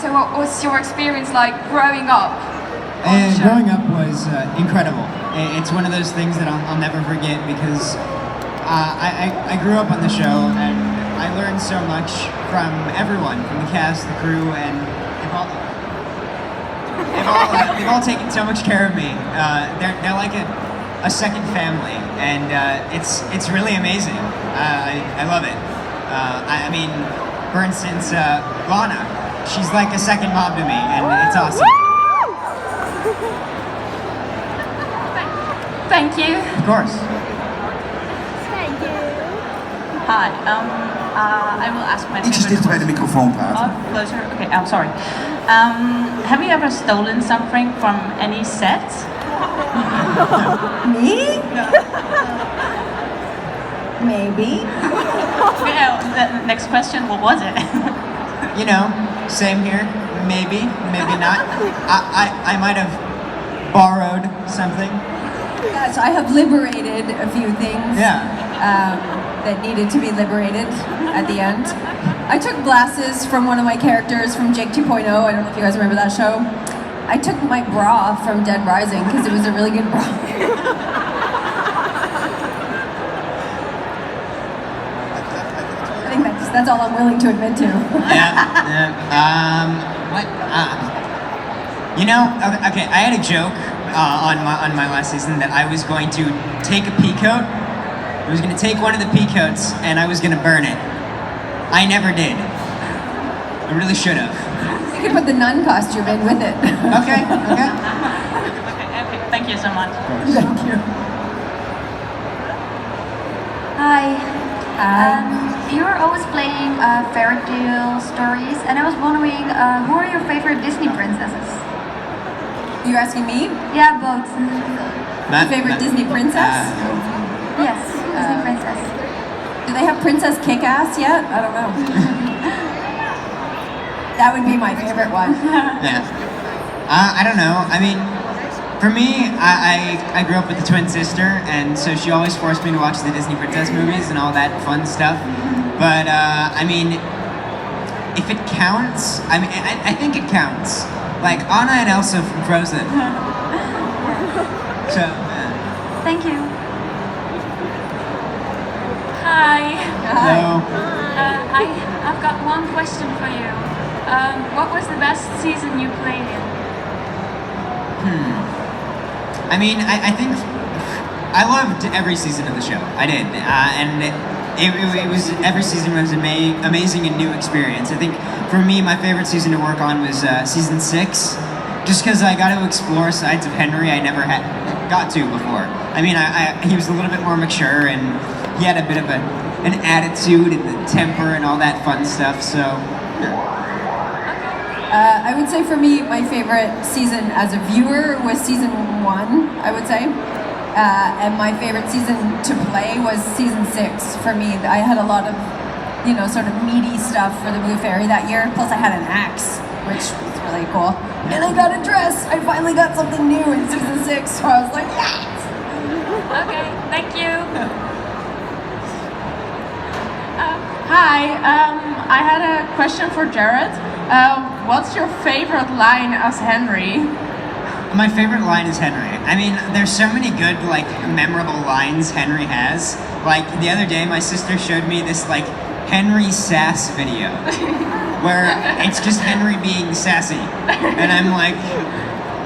So what was your experience like growing up? And growing up was incredible. It's one of those things that I'll never forget because I grew up on the show and I learned so much from everyone, from the cast, the crew, and they've all taken so much care of me. They're like a second family, and it's really amazing. I love it. I mean, for instance, Lana, she's like a second mom to me, and it's awesome. Thank you. Of course. Thank you. Hi, I will ask my Ietsjes dichter bij de microfoon praten. Oh, closer? Okay, I'm sorry. Have you ever stolen something from any set? Me? Maybe. Yeah, the next question, what was it? You know, same here. Maybe, maybe not. I might have borrowed something. Yes, I have liberated a few things. Yeah. That needed to be liberated at the end. I took glasses from one of my characters from Jake 2.0. I don't know if you guys remember that show. I took my bra from Dead Rising because it was a really good bra. I think that's all I'm willing to admit to. Yeah. What? You know, okay, I had a joke on my last season that I was going to take a pea coat. I was going to take one of the pea coats and I was going to burn it. I never did. I really should have. You could put the nun costume in with it. Okay. Okay, thank you so much. Thank you. Hi. Hi. You're always playing fairy tale stories, and I was wondering, who are your favorite Disney princesses? You're asking me? Yeah, both. My favorite Disney princess? Yes, Disney princess. Do they have Princess Kick-Ass yet? I don't know. That would be my favorite one. Yeah. I don't know. I mean, for me, I grew up with a twin sister, and so she always forced me to watch the Disney princess movies and all that fun stuff. But, I mean, if it counts, I mean, I think it counts. Like Anna and Elsa from Frozen. So, Thank you. Hi. hello. I've got one question for you. What was the best season you played in? I mean, I think I loved every season of the show. I did, and it was every season was an amazing and new experience. I think for me, my favorite season to work on was season 6, just because I got to explore sides of Henry I never had got to before. I mean, he was a little bit more mature, and he had a bit of an attitude and the temper and all that fun stuff. So. Yeah. I would say for me, my favorite season as a viewer was season 1, I would say. And my favorite season to play was season 6 for me. I had a lot of, sort of meaty stuff for the Blue Fairy that year. Plus I had an axe, which was really cool. And I got a dress. I finally got something new in season 6. So I was like, yes! Okay, thank you. Hi, I had a question for Jared. What's your favorite line as Henry? My favorite line is Henry. I mean, there's so many good, memorable lines Henry has. Like, the other day, my sister showed me this, Henry sass video. Where it's just Henry being sassy. And I'm like,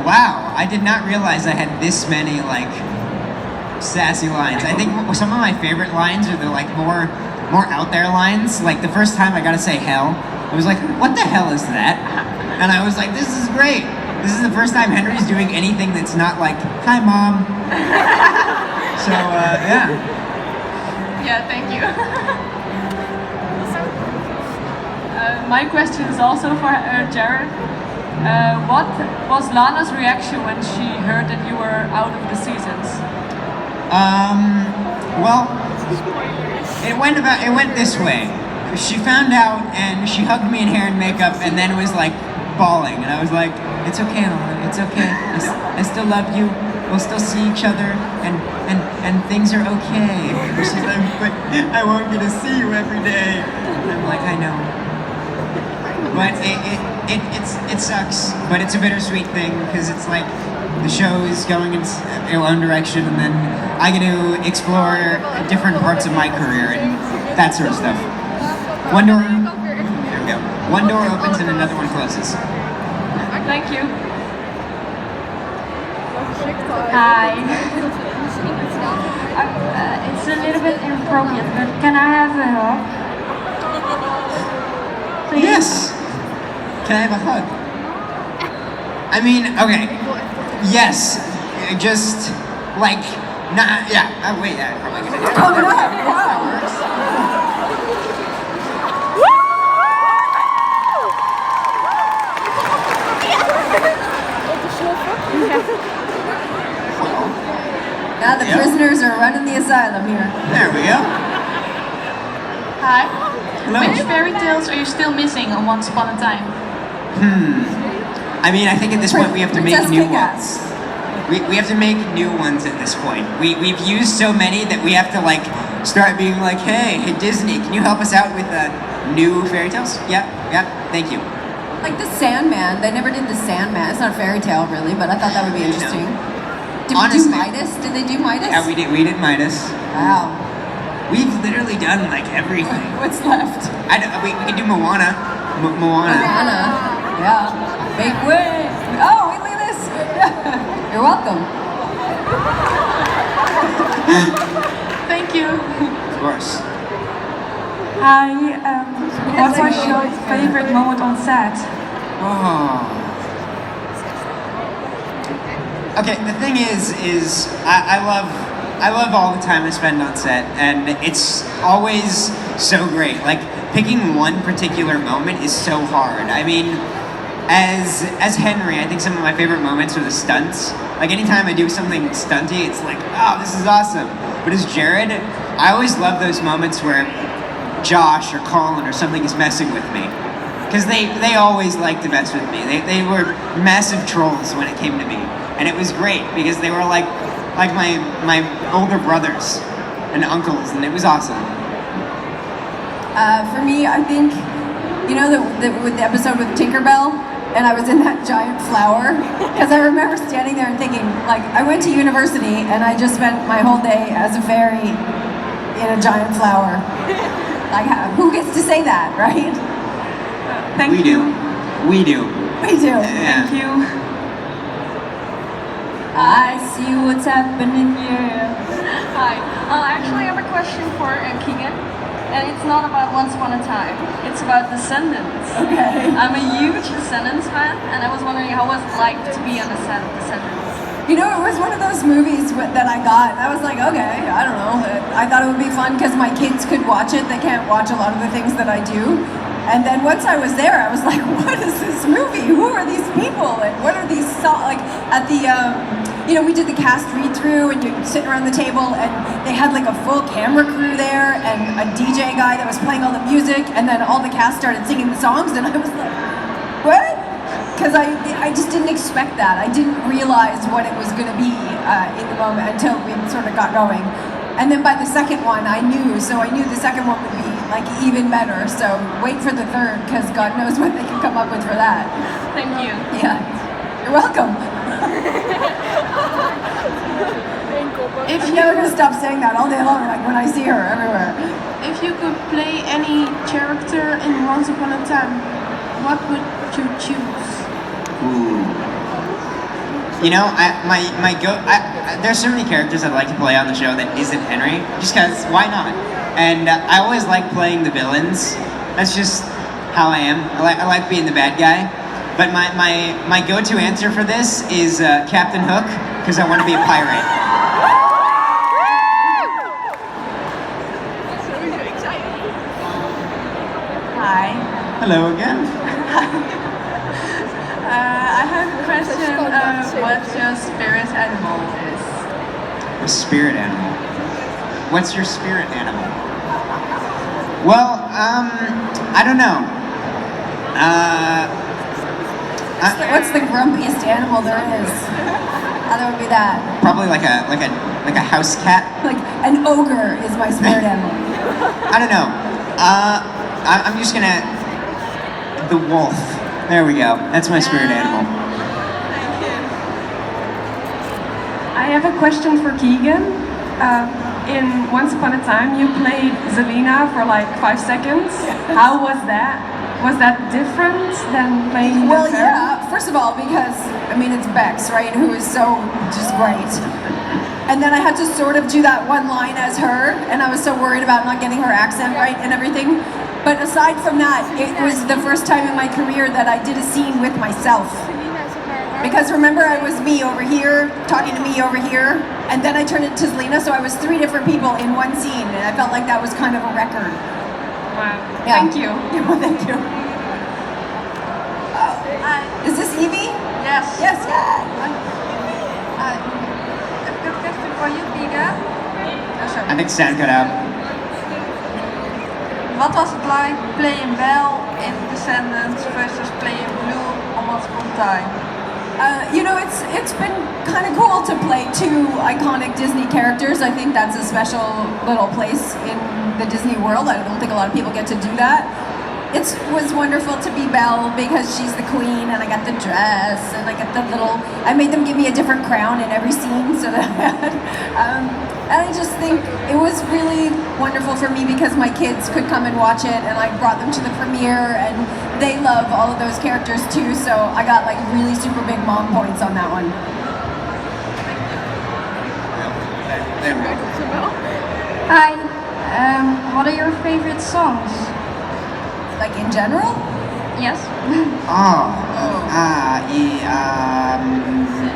wow, I did not realize I had this many, sassy lines. I think some of my favorite lines are the, more out there lines. Like, the first time I got to say hell, I was like, what the hell is that? And I was like, this is great. This is the first time Henry's doing anything that's not like, hi, Mom. So, yeah. Yeah, thank you. My question is also for Jared. What was Lana's reaction when she heard that you were out of the seasons? Well, it went this way. She found out and she hugged me in hair and makeup and then was bawling, and I was like, it's okay, Lana, it's okay. I still love you. We'll still see each other, and things are okay. She's like, but I won't get to see you every day. And I'm like, I know. But it sucks, but it's a bittersweet thing because it's like the show is going in its own direction, and then I get to explore different parts of my career and that sort of stuff. One door, there we go. One door opens and another one closes. Thank you. Hi. It's a little bit inappropriate, but can I have a hug? Please? Yes. Can I have a hug? I mean, okay. Yes. Just like not. Yeah. Oh, wait. I'm probably gonna do it. Coming up! Wow! Now the prisoners are running the asylum here. There we go. Hi. Hello. Which fairy tales are you still missing on Once Upon a Time? I mean, I think at this point we have to make Princess new Kick-Ass. ones. We have to make new ones at this point. We've used so many that we have to like start being like, hey Disney, can you help us out with new fairy tales? Yeah, thank you. Like the Sandman. They never did the Sandman. It's not a fairy tale really, but I thought that would be interesting. Did Honestly. we do Midas? Did they do Midas? Yeah, we did Midas. Wow. We've literally done like everything. What's left? We can do Moana. Moana. Moana. Yeah. Make way. Oh, wait, look at this. You're welcome. Thank you. Of course. Hi. What was your favorite moment on set? Oh. Okay, the thing is I love all the time I spend on set, and it's always so great. Like picking one particular moment is so hard. I mean, as Henry, I think some of my favorite moments are the stunts. Like anytime I do something stunty, it's like, oh, this is awesome. But as Jared, I always love those moments where Josh or Colin or something is messing with me. Because they always like to mess with me. They were massive trolls when it came to me. And it was great because they were like my older brothers and uncles, and it was awesome. For me, I think, you know, with the episode with Tinkerbell, and I was in that giant flower, because I remember standing there and thinking, like, I went to university and I just spent my whole day as a fairy in a giant flower. Like, who gets to say that, right? Thank We you. do. We do. We do. Yeah. Thank you. I see what's happening here. Hi. Actually, I have a question for Keegan, and it's not about Once Upon a Time. It's about Descendants. Okay. I'm a huge Descendants fan, and I was wondering how it was like to be on the set of Descendants. You know, it was one of those movies that I got, and I was like, okay, I don't know. I thought it would be fun because my kids could watch it. They can't watch a lot of the things that I do. And then once I was there, I was like, what is this movie? Who are these people? And what are these songs? Like, at the, you know, we did the cast read-through, and you're sitting around the table, and they had like a full camera crew there, and a DJ guy that was playing all the music, and then all the cast started singing the songs, and I was like, what? Because I just didn't expect that. I didn't realize what it was going to be in the moment until we sort of got going. And then by the second one, I knew, so I knew the second one would be like even better. So wait for the third, because God knows what they can come up with for that. Thank you. Yeah, you're welcome. If I'm never gonna stop saying that all day long, like when I see her everywhere. If you could play any character in Once Upon a Time, what would you choose? Ooh. You know, there's so many characters I'd like to play on the show that isn't Henry, just because, why not? And I always like playing the villains. That's just how I am. I like being the bad guy. But my go-to answer for this is Captain Hook, because I want to be a pirate. Hi. Hello again. I have a question. What your spirit animal is? A spirit animal. What's your spirit animal? Well, I don't know. What's the grumpiest animal there is? That would be that. Probably like a house cat. Like an ogre is my spirit animal. I don't know. I'm just gonna the wolf. There we go. That's my spirit animal. I have a question for Keegan. In Once Upon a Time, you played Zelina for like 5 seconds. How was that? Was that different than playing Well, with her? yeah. First of all, because I mean it's Bex, right? Who is so just great. And then I had to sort of do that one line as her, and I was so worried about not getting her accent right and everything. But aside from that, it was the first time in my career that I did a scene with myself. Because remember, I was me over here, talking to me over here, and then I turned into Zelina, so I was 3 different people in one scene, and I felt like that was kind of a record. Wow. Yeah. Thank you. Yeah, well, thank you. Is this Evie? Yes. Yes, yeah. A good question for you, Keegan. Oh, I sorry. think sound cut out. What was it like playing Belle in Descendants versus playing Blue on Once Upon a Time? You know, it's been kind of cool to play 2 iconic Disney characters. I think that's a special little place in the Disney world. I don't think a lot of people get to do that. It was wonderful to be Belle because she's the queen, and I got the dress, and I got the little. I made them give me a different crown in every scene, so that I had. And I just think it was really wonderful for me because my kids could come and watch it, and I brought them to the premiere, and they love all of those characters too. So I got like really super big mom points on that one. There we go. Hi. What are your favorite songs? Like in general. Yes.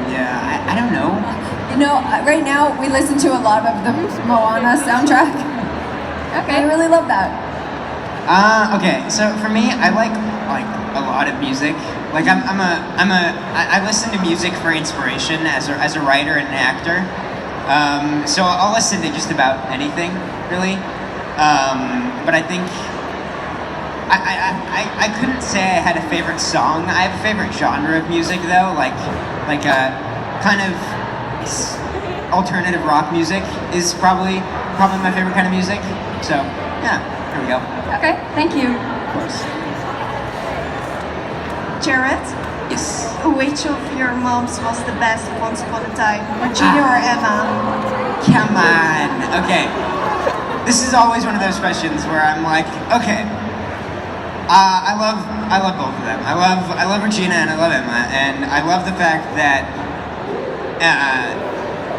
Yeah, I don't know. You know, right now we listen to a lot of the Moana soundtrack. Okay. I really love that. Okay, so for me, I like a lot of music. Like I listen to music for inspiration as a writer and an actor. So I'll listen to just about anything, really. But I think I couldn't say I had a favorite song. I have a favorite genre of music though, like a kind of alternative rock music is probably my favorite kind of music. So yeah, there we go. Okay. Thank you. Of course. Jared, Yes. which of your moms was the best Once Upon a Time? Regina or Emma? Come on. Okay. This is always one of those questions where I'm like, okay. I love both of them. I love Regina and I love Emma, and I love the fact that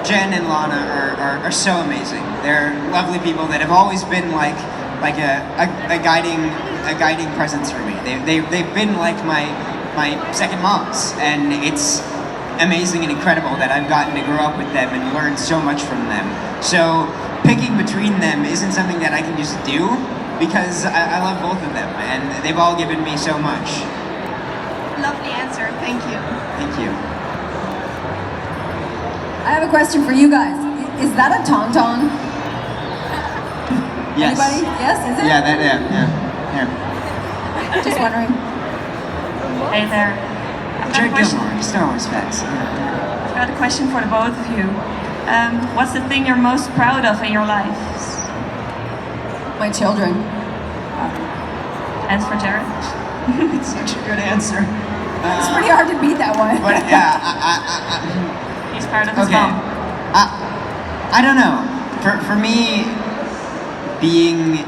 Jen and Lana are so amazing. They're lovely people that have always been like a guiding presence for me. They've been like my second moms, and it's amazing and incredible that I've gotten to grow up with them and learn so much from them. So picking between them isn't something that I can just do because I love both of them, and they've all given me so much. Lovely answer, thank you. Thank you. I have a question for you guys. Is that a tauntaun? Yes. Anybody? Yes, is it? Yeah. Just wondering. Hey there. Jared Gilmore, Star Wars facts. I've got a question for the both of you. What's the thing you're most proud of in your life? My children. As for Jared? It's such a good answer. It's pretty hard to beat that one. But yeah, He's proud of his okay. mom. I don't know. For me, being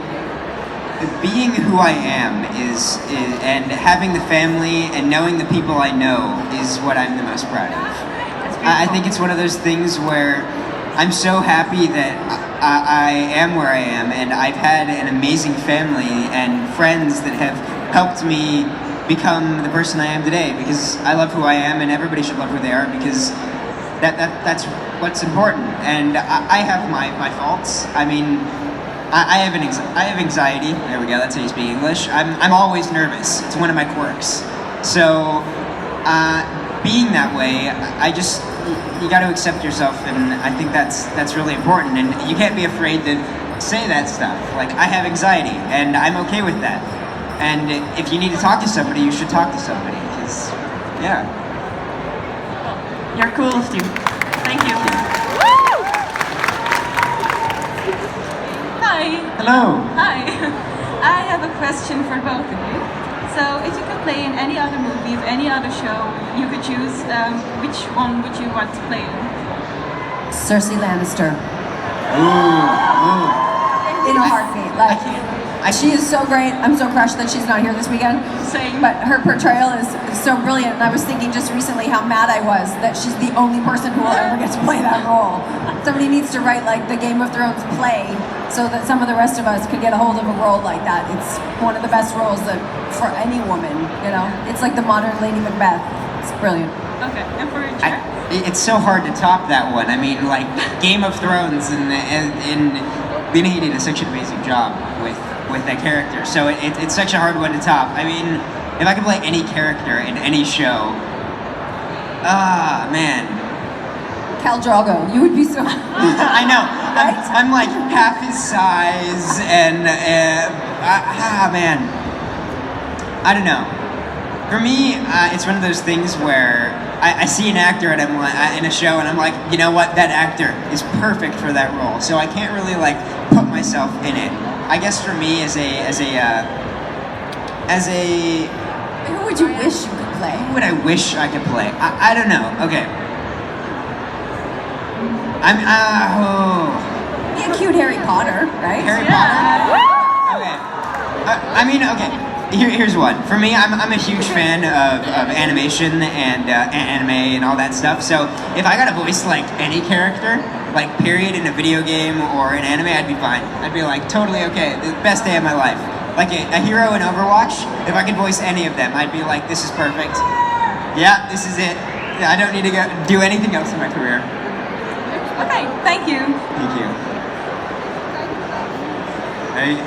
who I am is and having the family and knowing the people I know is what I'm the most proud of. That's beautiful. I think it's one of those things where I'm so happy that I am where I am, and I've had an amazing family and friends that have helped me become the person I am today, because I love who I am, and everybody should love who they are, because that's what's important. And I have my faults. I mean, I have anxiety. There we go. That's how you speak English. I'm always nervous. It's one of my quirks. So being that way, you got to accept yourself, and I think that's really important. And you can't be afraid to say that stuff. Like, I have anxiety, and I'm okay with that. And if you need to talk to somebody, you should talk to somebody. Because, yeah. You're cool, Stu. Thank you. Hi. Hello. Hi. I have a question for both of you. So if you could play in any other movie, of any other show, you could choose, which one would you want to play in? Cersei Lannister. Ooh. In a heartbeat. Like, she is so great. I'm so crushed that she's not here this weekend. Same. But her portrayal is so brilliant. And I was thinking just recently how mad I was that she's the only person who will ever get to play that role. Somebody needs to write like the Game of Thrones play so that some of the rest of us could get a hold of a role like that. It's one of the best roles that for any woman, you know. It's like the modern Lady Macbeth. It's brilliant. Okay, and for Jared? It's so hard to top that one. I mean, like Game of Thrones and Lena Headey did such an amazing job with that character. So it's such a hard one to top. I mean, if I could play any character in any show, man. Khal Drogo, you would be so. I know. Right? I'm like half his size, and man. I don't know. For me, it's one of those things where I see an actor and I'm like, in a show, and I'm like, you know what? That actor is perfect for that role. So I can't really like put myself in it. I guess for me, as a Who would you wish you could play? who would I wish I could play? I don't know. Okay. Be a cute Harry Potter, right? Harry Potter. Okay. I mean, okay. Here's one. For me, I'm a huge fan of animation and anime and all that stuff. So if I got to voice like any character, like period, in a video game or an anime, I'd be fine. I'd be like totally okay. The best day of my life. Like a hero in Overwatch, if I could voice any of them, I'd be like, this is perfect. Yeah, this is it. I don't need to do anything else in my career. Okay, thank you. Thank you. Hey,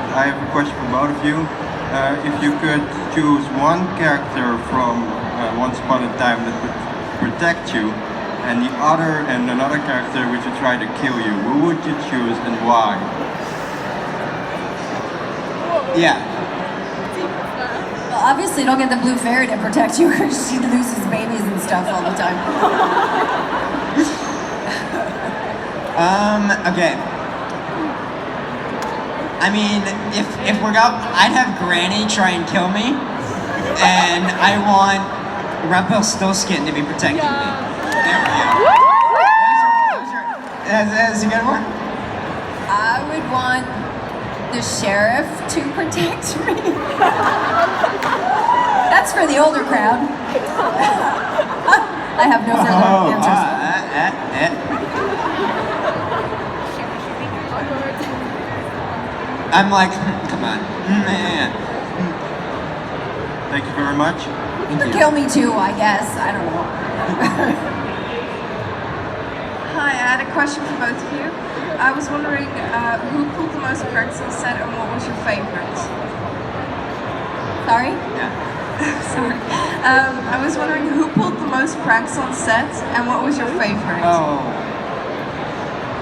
I have a question for both of you. If you could choose one character from Once Upon a Time that would protect you, and another character which would try to kill you, who would you choose and why? Yeah. Well, obviously, don't get the blue fairy to protect you because she loses babies and stuff all the time. Okay. I mean, if we're I'd have Granny try and kill me, and I want Rumpelstiltskin to be protecting me. There we go. That's a good one. I would want the sheriff to protect me. That's for the older crowd. I have no further answers. I'm like, come on. Thank you very much. You could kill me too, I guess. I don't know. Hi, I had a question for both of you. I was wondering who pulled the most pranks on set and what was your favorite? Sorry? Yeah. Sorry. I was wondering who pulled the most pranks on set and what was your favorite? Oh.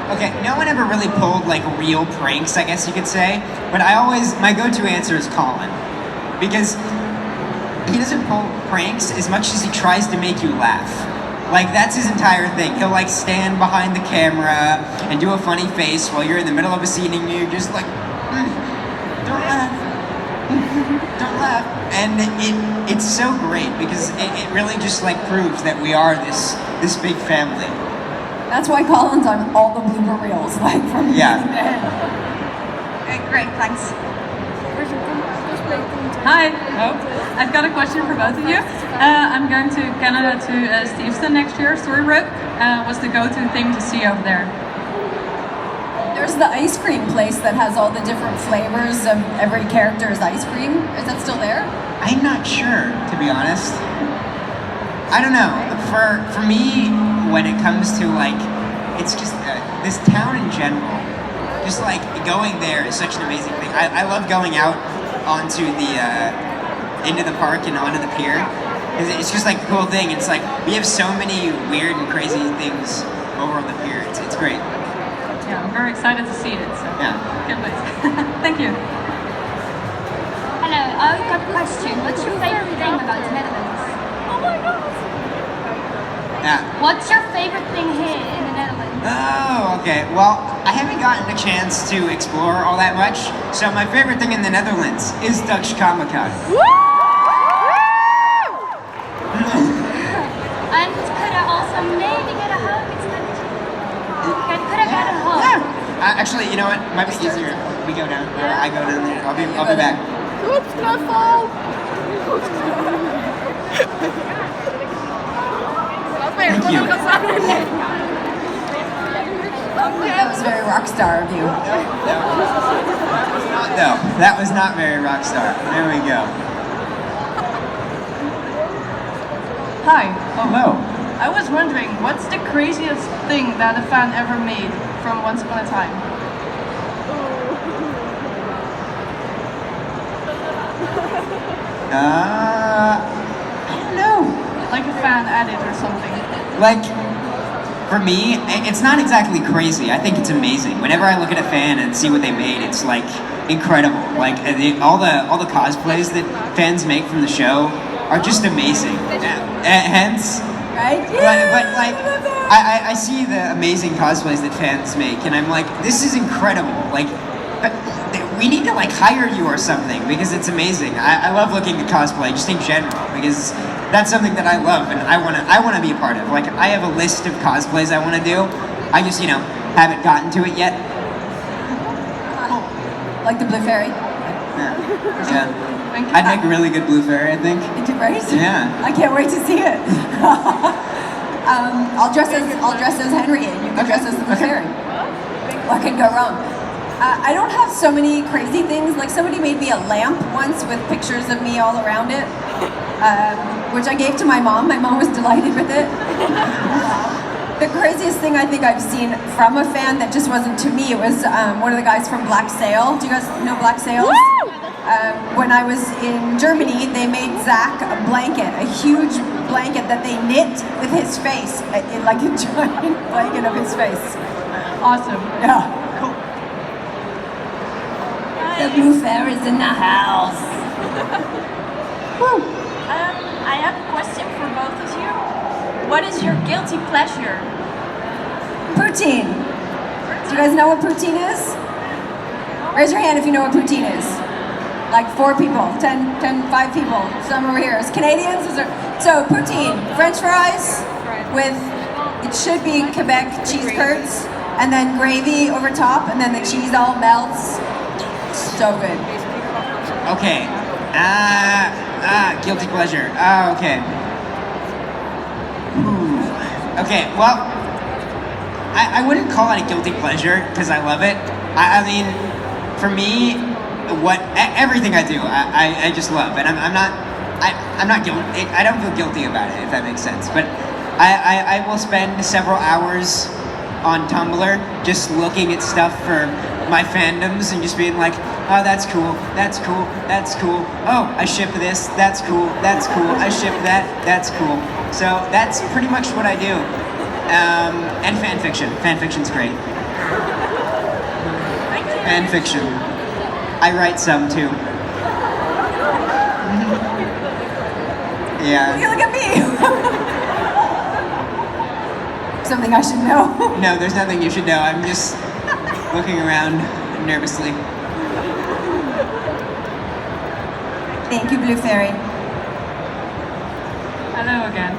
Okay, no one ever really pulled like real pranks, I guess you could say. But my go-to answer is Colin. Because he doesn't pull pranks as much as he tries to make you laugh. Like, that's his entire thing. He'll like stand behind the camera and do a funny face while you're in the middle of a scene and you're just like, don't laugh. Don't laugh. And it's so great because it really just like proves that we are this big family. That's why Colin's on all the blooper reels, like from Yeah. beginning to end. Okay, great, thanks. Hi. I've got a question for both of you. I'm going to Canada to Steveston next year. Storybrooke. What's the go-to thing to see over there? There's the ice cream place that has all the different flavors of every character's ice cream. Is that still there? I'm not sure, to be honest. I don't know. For me, when it comes to like, it's just this town in general. Just like going there is such an amazing thing. I love going out onto into the park and onto the pier. It's just like a cool thing. It's like we have so many weird and crazy things over on the pier. It's great. Yeah, I'm very excited to see it. So Yeah. can't wait. Thank you. Hello, I've got a question. What's your favorite thing about the Netherlands? Yeah. What's your favorite thing here in the Netherlands? Oh, okay. Well, I haven't gotten a chance to explore all that much, so my favorite thing in the Netherlands is Dutch Comic Con. And could I also maybe get a hug? It's kind of could I get a hug? Actually, you know what? Might be easier if we go down. Or I go down there. I'll be back. Oops, gonna fall. Thank you. That was very rock star of you. No, that was not very rock star. There we go. Hi. Hello. I was wondering, what's the craziest thing that a fan ever made from Once Upon a Time? I don't know. Like a fan edit or something. Like, for me, it's not exactly crazy. I think it's amazing. Whenever I look at a fan and see what they made, it's like incredible. Like all the cosplays that fans make from the show are just amazing. Hence, Right? but like, I see the amazing cosplays that fans make, and I'm like, this is incredible. Like, we need to like hire you or something because it's amazing. I love looking at cosplay just in general because that's something that I love and I wanna be a part of. Like, I have a list of cosplays I wanna do. I just haven't gotten to it yet. Like the Blue Fairy. Yeah. I'd make a really good Blue Fairy, I think. Right? Yeah. I can't wait to see it. I'll dress as Henry and you can dress as the Blue Fairy. What could go wrong? I don't have so many crazy things. Like, somebody made me a lamp once with pictures of me all around it, which I gave to my mom. My mom was delighted with it. The craziest thing I think I've seen from a fan that just wasn't to me, it was one of the guys from Black Sail. Do you guys know Black Sails? When I was in Germany, they made Zach a blanket, a huge blanket that they knit with his face, like a giant blanket of his face. Awesome. Yeah. The Blue Fairy's in the house. I have a question for both of you. What is your guilty pleasure? Poutine. Do you guys know what poutine is? Raise your hand if you know what poutine is. Like 4 people, 5 people, some over here. It's Canadians? So poutine, French fries with, it should be Quebec cheese curds, and then gravy over top, and then the cheese all melts. So good. Okay. Guilty pleasure. Okay. Okay, well, I wouldn't call it a guilty pleasure because I love it. I mean, for me, everything I do, I just love, and I'm not guilty. I don't feel guilty about it, if that makes sense. But I will spend several hours on Tumblr just looking at stuff for my fandoms and just being like, oh, that's cool, that's cool, that's cool. Oh, I ship this, that's cool, that's cool. I ship that, that's cool. So that's pretty much what I do. And fan fiction. Fan fiction's great. Fan fiction. I write some too. Yeah. Look at me. Something I should know. No, there's nothing you should know. I'm just looking around nervously. Thank you, Blue Fairy. Hello again.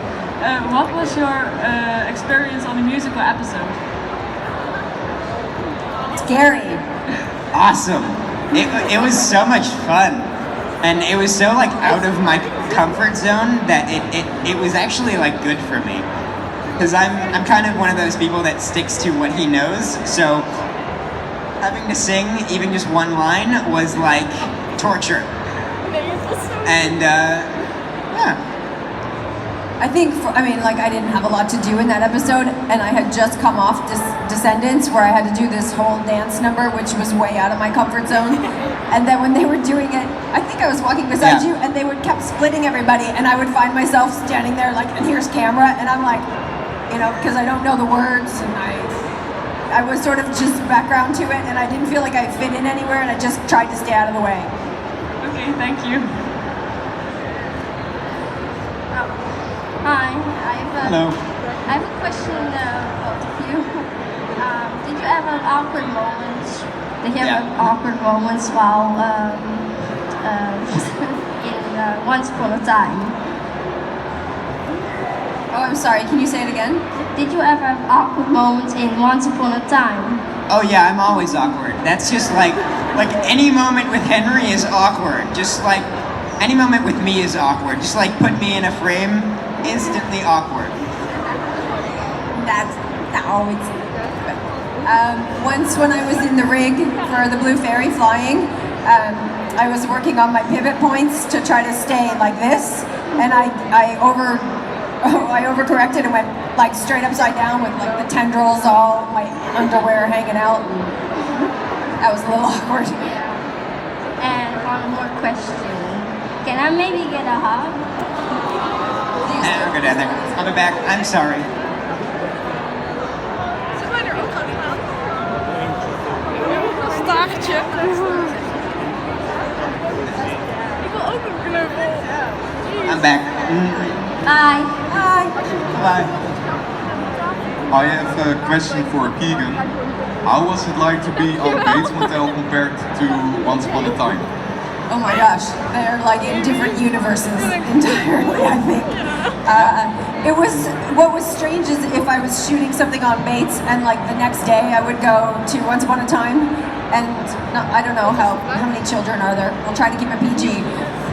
What was your experience on the musical episode? Scary. Awesome. It was so much fun. And it was so like out of my comfort zone that it was actually like good for me. Because I'm kind of one of those people that sticks to what he knows. So having to sing even just one line was like torture. And yeah. I think, I didn't have a lot to do in that episode, and I had just come off Descendants, where I had to do this whole dance number, which was way out of my comfort zone. And then when they were doing it, I think I was walking beside you, and they kept splitting everybody, and I would find myself standing there like, and here's camera, and I'm like, because I don't know the words, and I was sort of just background to it, and I didn't feel like I fit in anywhere, and I just tried to stay out of the way. Okay, thank you. Hi, Hello. I have a question, both of you. Did you ever have awkward moments? Did you Yeah. have awkward moments while in Once Upon a Time? Oh, I'm sorry. Can you say it again? Did you ever have awkward moments in Once Upon a Time? Oh yeah, I'm always awkward. That's just like any moment with Henry is awkward. Just like any moment with me is awkward. Just like put me in a frame, instantly awkward. That's always. Once when I was in the rig for the Blue Fairy flying, I was working on my pivot points to try to stay like this, and I overcorrected and went like straight upside down with like the tendrils, all my underwear hanging out. And that was a little awkward. And one more question. Can I maybe get a hug? I'll go down there. I'll be back. I'm sorry. Staartje. Ik wil ook een knuffel. I'm back. Hi. Bye. I have a question for Keegan. How was it like to be on Bates Motel compared to Once Upon a Time? Oh my gosh, they're like in different universes entirely, I think. What was strange is if I was shooting something on Bates and like the next day I would go to Once Upon a Time, and I don't know how many children are there. We'll try to keep it PG.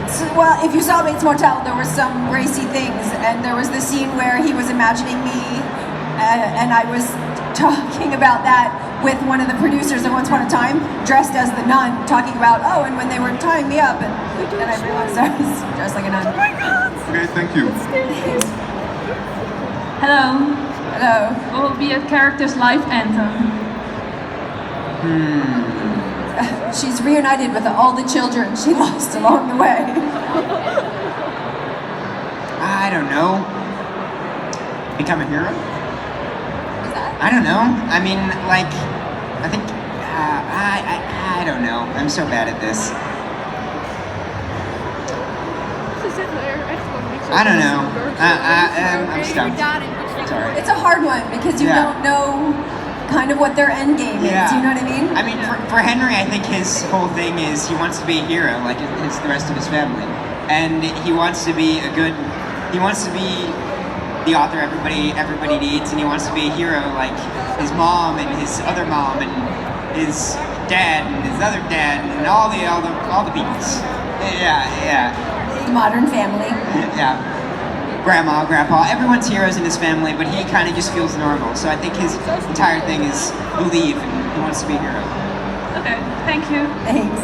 So, well, if you saw Bates Motel, there were some racy things, and there was the scene where he was imagining me, and I was talking about that with one of the producers of Once Upon a Time, dressed as the nun, talking about, oh, and when they were tying me up, and I realized I was dressed like a nun. Okay, thank you. Hello. Hello. What will be a character's life anthem? She's reunited with all the children she lost along the way. I don't know. Become a hero? Is that? I don't know. I mean, like, I think, I don't know. I'm so bad at this. I don't know. I'm stumped. Sorry. It's a hard one because you don't know kind of what their end game is. Yeah. You know what I mean? I mean, for Henry, I think his whole thing is he wants to be a hero, like the rest of his family, and he wants to be he wants to be the author everybody needs, and he wants to be a hero like his mom and his other mom and his dad and his other dad and all the peoples. Yeah. The modern family. Yeah. Grandma, grandpa, everyone's heroes in his family, but he kind of just feels normal. So I think his entire thing is believe and he wants to be a hero. Okay, thank you. Thanks.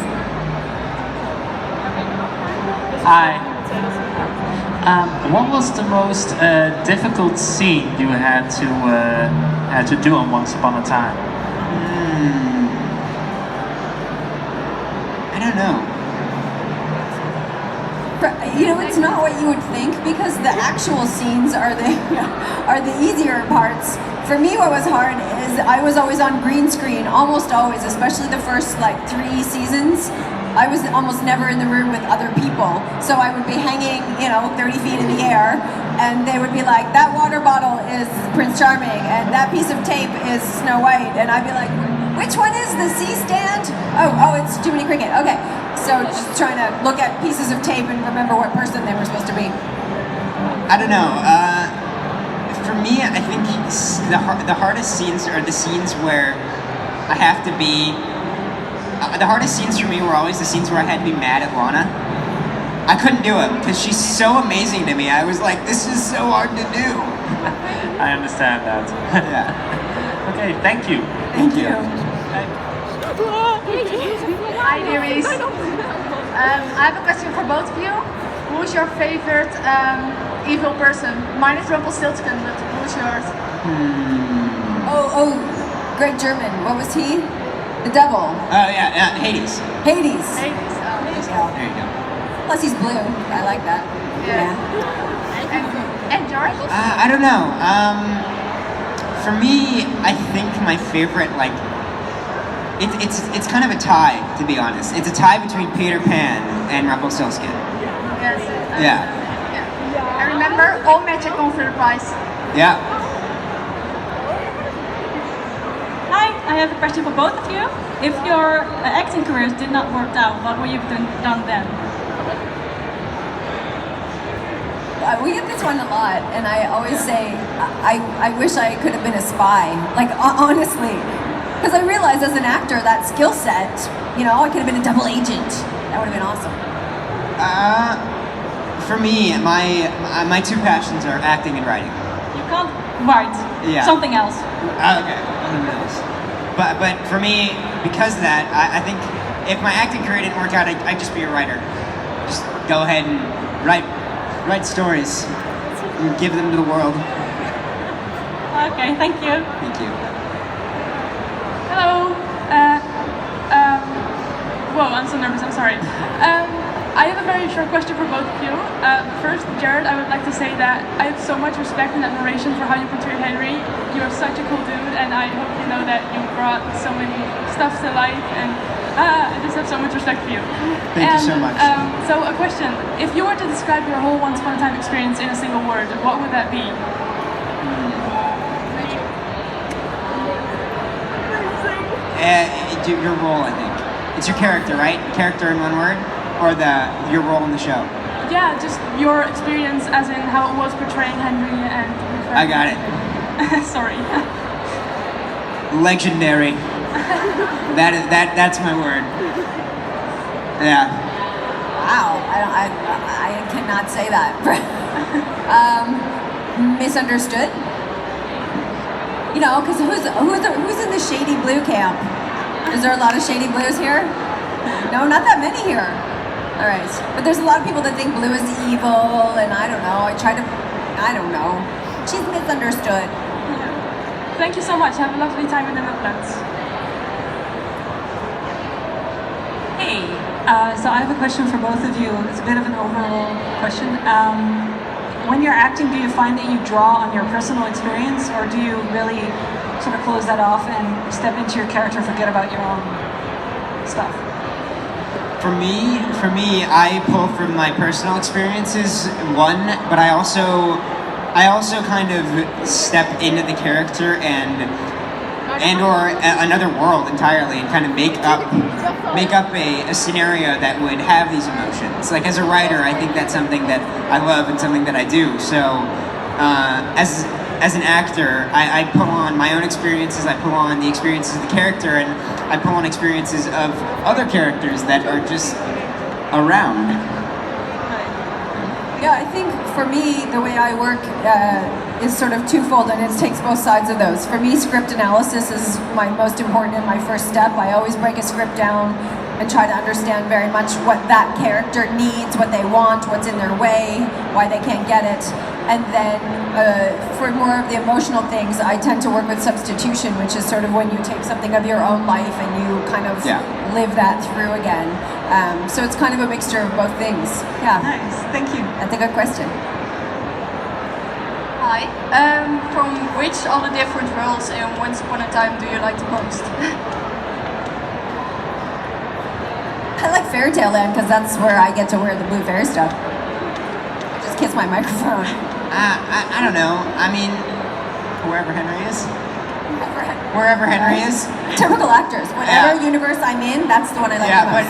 Hi. What was the most difficult scene you had to do on Once Upon a Time? I don't know. You know, it's not what you would think because the actual scenes are the easier parts. For me, what was hard is I was always on green screen, almost always, especially the first like 3 seasons. I was almost never in the room with other people. So I would be hanging, 30 feet in the air, and they would be like, that water bottle is Prince Charming, and that piece of tape is Snow White. And I'd be like, which one is the C-stand? Oh, it's Jiminy Cricket. Okay. So just trying to look at pieces of tape and remember what person they were supposed to be. I don't know. For me, I think the hardest scenes are the scenes where I have to be. The hardest scenes for me were always the scenes where I had to be mad at Lana. I couldn't do it because she's so amazing to me. I was like, this is so hard to do. I understand that. Yeah. Okay, thank you. Thank you. Hi, dearies. I have a question for both of you. Who's your favorite evil person? Mine is Rumpelstiltskin, but who's yours? Oh, Greg German. What was he? The devil. Oh yeah, Hades. Hades. There you go. Plus he's blue. I like that. Yeah. And George? I don't know. For me, I think my favorite, it's kind of a tie, to be honest. It's a tie between Peter Pan and Rumpelstiltskin. Yes. Yeah. And remember, all magic on for the prize. Yeah. I have a question for both of you. If your acting careers did not work out, what would you have done then? We get this one a lot, and I always say, I wish I could have been a spy. Like, honestly. Because I realize as an actor, that skill set, you know, I could have been a double agent. That would have been awesome. For me, my two passions are acting and writing. You can't write. Yeah. Something else. Okay. But for me, because of that, I think if my acting career didn't work out, I'd just be a writer. Just go ahead and write stories and give them to the world. Okay, thank you. Thank you. Hello. Whoa, I'm so nervous, I'm sorry. I have a very short question for both of you. First, Jared, I would like to say that I have so much respect and admiration for how you portray Henry. You're such a cool dude, and I hope you know that you brought so many stuff to life, and I just have so much respect for you. Thank you so much. So a question, if you were to describe your whole Once Upon a Time experience in a single word, what would that be? Your role, I think. It's your character, right? Character in one word? Or your role in the show? Yeah, just your experience as in how it was portraying Henry and... I got it. Sorry. Legendary. That's my word. Yeah. Wow, I cannot say that. Misunderstood? You know, because who's in the shady blue camp? Is there a lot of shady blues here? No, not that many here. All right, but there's a lot of people that think blue is evil, and I don't know. I don't know. She's misunderstood. Yeah. Thank you so much. Have a lovely time in the Netherlands. Hey, so I have a question for both of you. It's a bit of an overall question. When you're acting, do you find that you draw on your personal experience, or do you really sort of close that off and step into your character, forget about your own stuff? For me, I pull from my personal experiences, but I also kind of step into the character and or another world entirely, and kind of make up a scenario that would have these emotions. Like, as a writer, I think that's something that I love and something that I do. So as an actor, I pull on my own experiences, I pull on the experiences of the character, and I pull on experiences of other characters that are just around. Yeah, I think for me, the way I work is sort of twofold, and it takes both sides of those. For me, script analysis is my most important and my first step. I always break a script down and try to understand very much what that character needs, what they want, what's in their way, why they can't get it. And then for more of the emotional things, I tend to work with substitution, which is sort of when you take something of your own life and you kind of live that through again. So it's kind of a mixture of both things. Yeah. Nice, thank you. That's a good question. Hi. From which of the different roles in Once Upon a Time do you like the most? I like Fairytale Land because that's where I get to wear the blue fairy stuff. I just kiss my microphone. I don't know. I mean, wherever Henry is. Wherever Henry is. Typical actors. Whatever universe I'm in, that's the one I like the most. Yeah, but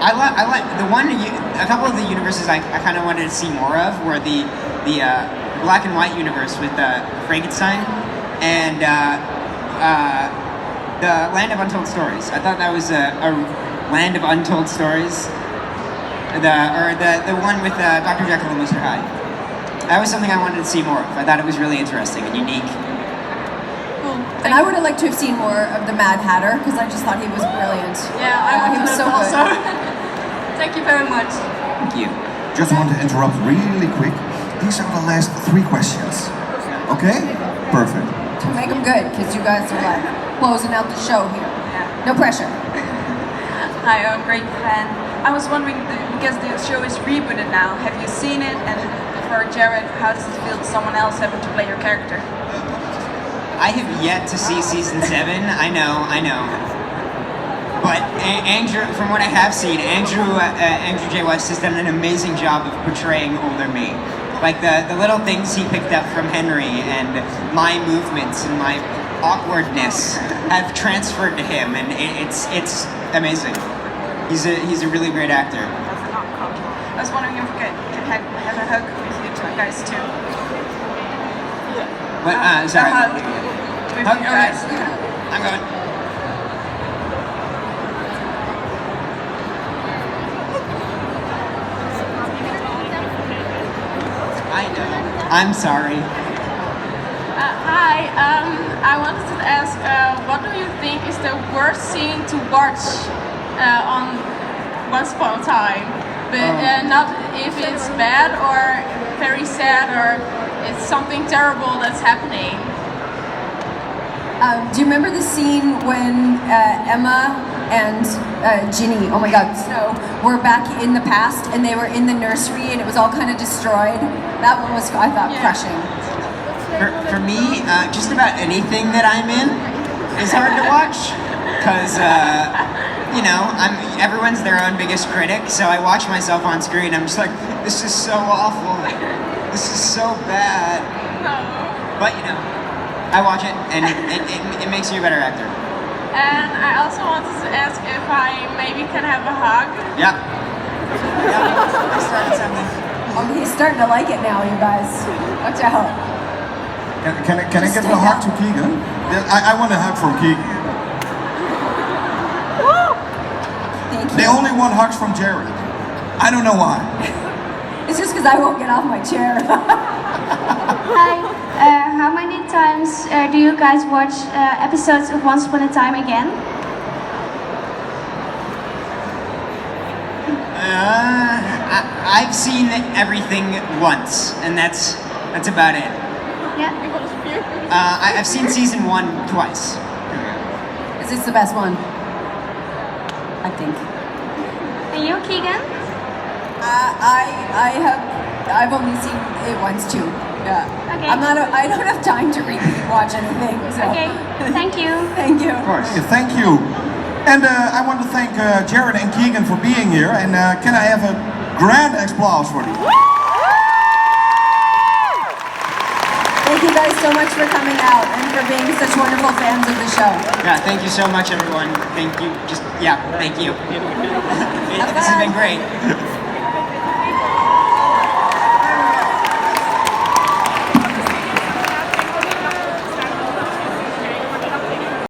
I like the one. A couple of the universes I kind of wanted to see more of were the black and white universe with Frankenstein and the Land of Untold Stories. I thought that was a Land of Untold Stories. The one with Dr. Jekyll and Mr. Hyde. That was something I wanted to see more of. I thought it was really interesting and unique. Cool. And I would have liked to have seen more of the Mad Hatter because I just thought he was brilliant. Yeah, I he was so also. good. Thank you very much. Thank you. Just want to interrupt really quick. These are the last 3 questions. Okay? Perfect. To make them good because you guys are like closing out the show here. No pressure. Hi, I'm a great fan. I was wondering, because the show is rebooted now, have you seen it? And for Jared, how does it feel to someone else having to play your character? I have yet to see season 7. I know. But Andrew, from what I have seen, Andrew J. West has done an amazing job of portraying older me. Like the little things he picked up from Henry and my movements and my awkwardness have transferred to him, and it's amazing. He's a really great actor. I was wondering if we could have a hug with you two guys too. What? Sorry. A hug with Hug? you guys. I'm going. I know. I'm sorry. Hi, I wanted to ask, what do you think is the worst scene to watch on Once Upon a Time? But not if it's bad or very sad or it's something terrible that's happening. Do you remember the scene when Emma and Ginny, oh my god, Snow, were back in the past and they were in the nursery and it was all kind of destroyed? That one was, I thought, crushing. For me, just about anything that I'm in is hard to watch, because you know, everyone's their own biggest critic. So I watch myself on screen. I'm just like, this is so awful. This is so bad. But you know, I watch it, and it makes you a better actor. And I also wanted to ask if I maybe can have a hug. Yeah. I started something. Oh, he's starting to like it now, you guys. Watch out. Can I give a hug to Keegan? I want a hug from Keegan. Thank you. They only want hugs from Jared. I don't know why. It's just because I won't get off my chair. Hi, how many times do you guys watch episodes of Once Upon a Time again? I've seen everything once, and that's about it. Yeah. I've seen season 1 twice. Is this the best one? I think. And you, Keegan? I've only seen it once too. Yeah. Okay. I don't have time to watch anything. So. Okay. Thank you. Thank you. Of course. Thank you. And I want to thank Jared and Keegan for being here. And can I have a grand applause for them? Thank you guys so much for coming out and for being such wonderful fans of the show. Yeah, thank you so much, everyone. Thank you. Thank you. This has been great.